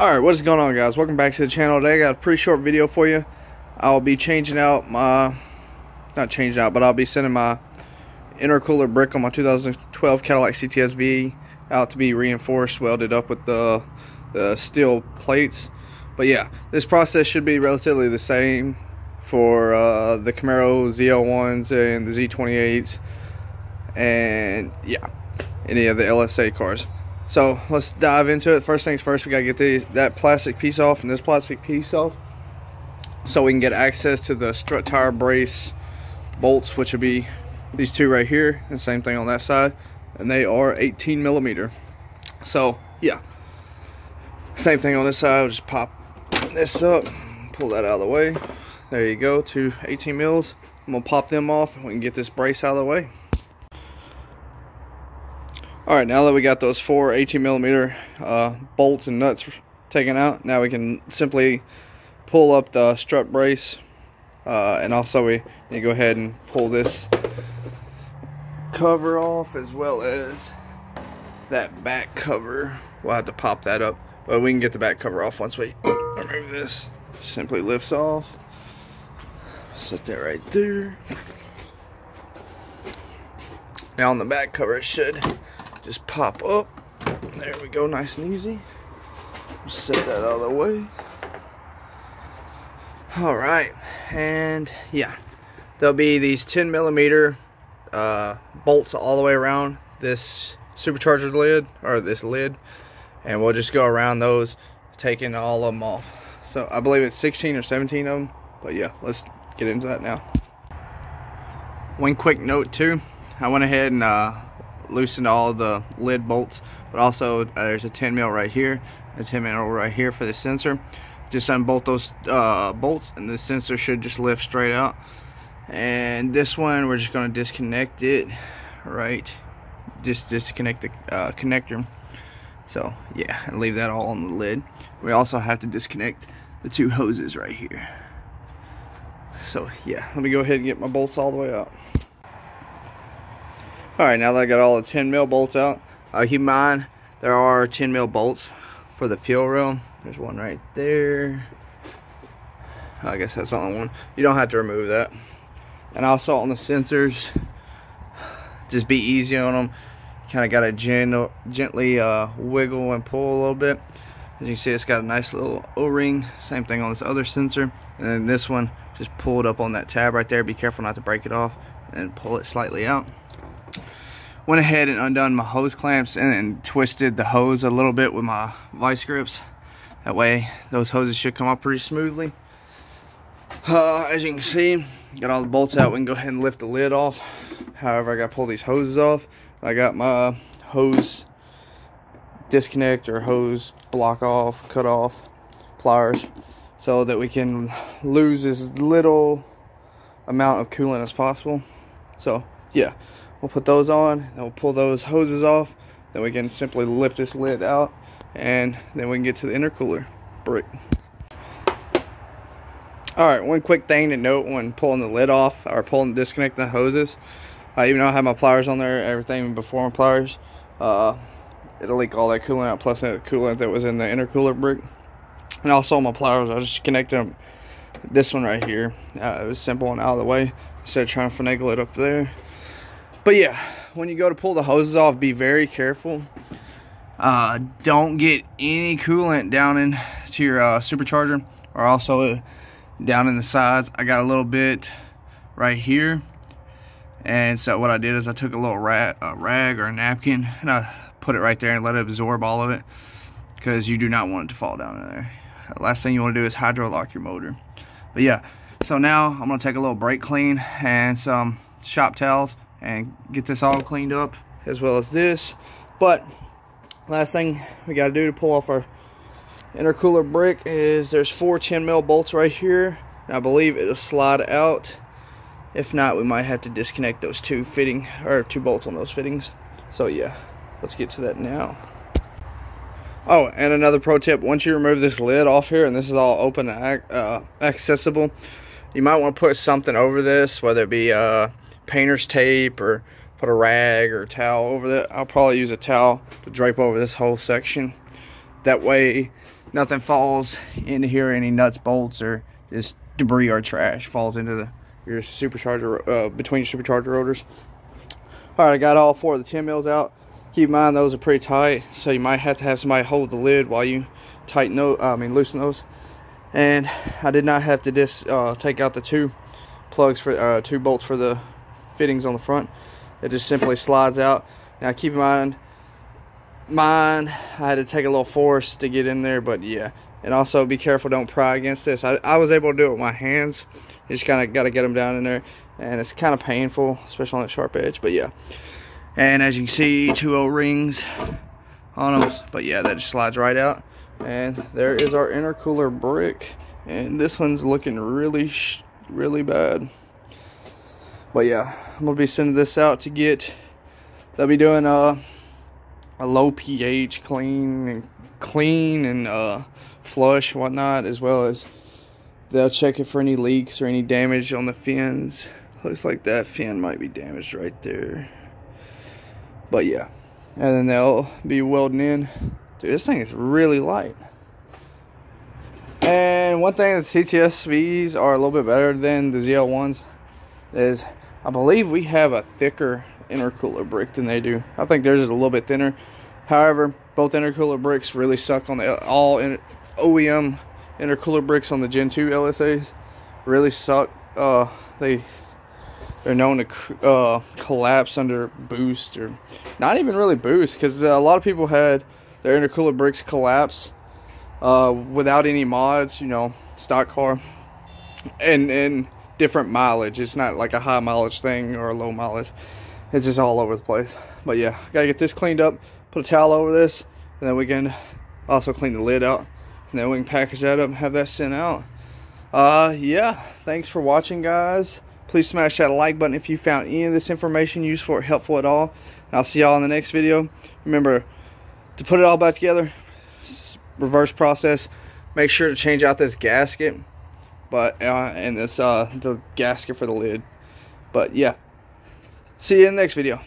Alright, what is going on, guys? Welcome back to the channel. Today I got a pretty short video for you. I'll be changing out my, not changing out, but I'll be sending my intercooler brick on my 2012 Cadillac CTS-V out to be reinforced, welded up with the steel plates. But yeah, this process should be relatively the same for the Camaro ZL1s and the Z28s, and yeah, any of the LSA cars. So let's dive into it. First things first, we gotta get that plastic piece off and this plastic piece off, so we can get access to the strut tire brace bolts, which would be these two right here, and same thing on that side, and they are 18 millimeter. So yeah, same thing on this side. We'll just pop this up, pull that out of the way. There you go, two 18 mils. I'm gonna pop them off and we can get this brace out of the way. Alright, now that we got those four 18 millimeter bolts and nuts taken out, now we can simply pull up the strut brace, and also we need to go ahead and pull this cover off, as well as that back cover. We'll have to pop that up, but we can get the back cover off once we remove this. Simply lifts off. Set that right there. Now on the back cover, it should just pop up. There we go, nice and easy. Just set that out of the way. Alright, and yeah, there'll be these 10 millimeter bolts all the way around this supercharger lid, or this lid, and we'll just go around those, taking all of them off. So I believe it's 16 or 17 of them, but yeah, let's get into that now. One quick note too, I went ahead and loosened all the lid bolts, but also there's a 10 mil right here, a 10 mil right here for the sensor. Just unbolt those bolts and the sensor should just lift straight out. And this one, we're just going to disconnect it, right? Just disconnect the connector. So yeah, and leave that all on the lid. We also have to disconnect the two hoses right here. So yeah, let me go ahead and get my bolts all the way out. Alright, now that I got all the 10 mil bolts out, keep in mind there are 10 mil bolts for the fuel rail. There's one right there. I guess that's the only one. You don't have to remove that. And also on the sensors, just be easy on them. Kind of got to gently wiggle and pull a little bit. As you can see, it's got a nice little O-ring. Same thing on this other sensor. And then this one, just pull it up on that tab right there. Be careful not to break it off, and pull it slightly out. Went ahead and undone my hose clamps and twisted the hose a little bit with my vice grips. That way those hoses should come out pretty smoothly. As you can see, got all the bolts out. We can go ahead and lift the lid off. However, I got to pull these hoses off. I got my hose disconnect or hose block off, cut off pliers, so that we can lose as little amount of coolant as possible. So yeah, we'll put those on, and we'll pull those hoses off. Then we can simply lift this lid out, and then we can get to the intercooler brick. Alright, one quick thing to note when pulling the lid off, or disconnecting the hoses. Even though I have my pliers on there, everything before my pliers, it'll leak all that coolant out, plus the coolant that was in the intercooler brick. And also on my pliers, I just connected them, this one right here. It was simple and out of the way, instead of trying to finagle it up there. But yeah, when you go to pull the hoses off, be very careful. Don't get any coolant down into your supercharger, or also down in the sides. I got a little bit right here, and so what I did is I took a little rag or a napkin, and I put it right there and let it absorb all of it, because you do not want it to fall down in there. The last thing you want to do is hydro lock your motor. But yeah, so now I'm going to take a little brake clean and some shop towels and get this all cleaned up, as well as this. But last thing we got to do to pull off our intercooler brick is there's four 10 mil bolts right here, and I believe it'll slide out. If not, we might have to disconnect those two bolts on those fittings. So yeah, let's get to that now. Oh, and another pro tip: once you remove this lid off here, and this is all open and accessible, you might want to put something over this, whether it be painter's tape, or put a rag or a towel over that. I'll probably use a towel to drape over this whole section. That way nothing falls into here, any nuts, bolts, or just debris or trash falls into your supercharger, between your supercharger rotors. All right, I got all 4 of the 10 mils out. Keep in mind those are pretty tight, so you might have to have somebody hold the lid while you loosen those. And I did not have to take out the 2 plugs for 2 bolts for the fittings on the front. It just simply slides out. Now keep in mind, mine, I had to take a little force to get in there, but yeah. And also be careful, don't pry against this. I was able to do it with my hands. You just kind of got to get them down in there, and it's kind of painful, especially on that sharp edge, but yeah. And as you can see, 2 O-rings on them, but yeah, that just slides right out. And there is our intercooler brick, and this one's looking really bad. But yeah, I'm gonna be sending this out to get, they'll be doing a low pH clean and flush whatnot, as well as they'll check it for any leaks or any damage on the fins. Looks like that fin might be damaged right there, but yeah. And then they'll be welding in. Dude, this thing is really light. And one thing, the CTS-Vs are a little bit better than the ZL1s is, I believe we have a thicker intercooler brick than they do. I think theirs is a little bit thinner. However, both intercooler bricks really suck on the OEM intercooler bricks on the Gen 2 LSAs. Really suck. They're known to collapse under boost, or not even really boost, because a lot of people had their intercooler bricks collapse without any mods, you know, stock car, and different mileage. It's not like a high mileage thing or a low mileage. It's just all over the place. But yeah, gotta get this cleaned up, put a towel over this, and then we can also clean the lid out, and then we can package that up and have that sent out. Yeah, thanks for watching, guys. Please smash that like button if you found any of this information useful or helpful at all. And I'll see y'all in the next video. Remember to put it all back together, reverse process. Make sure to change out this gasket, but and this the gasket for the lid. But yeah, see you in the next video.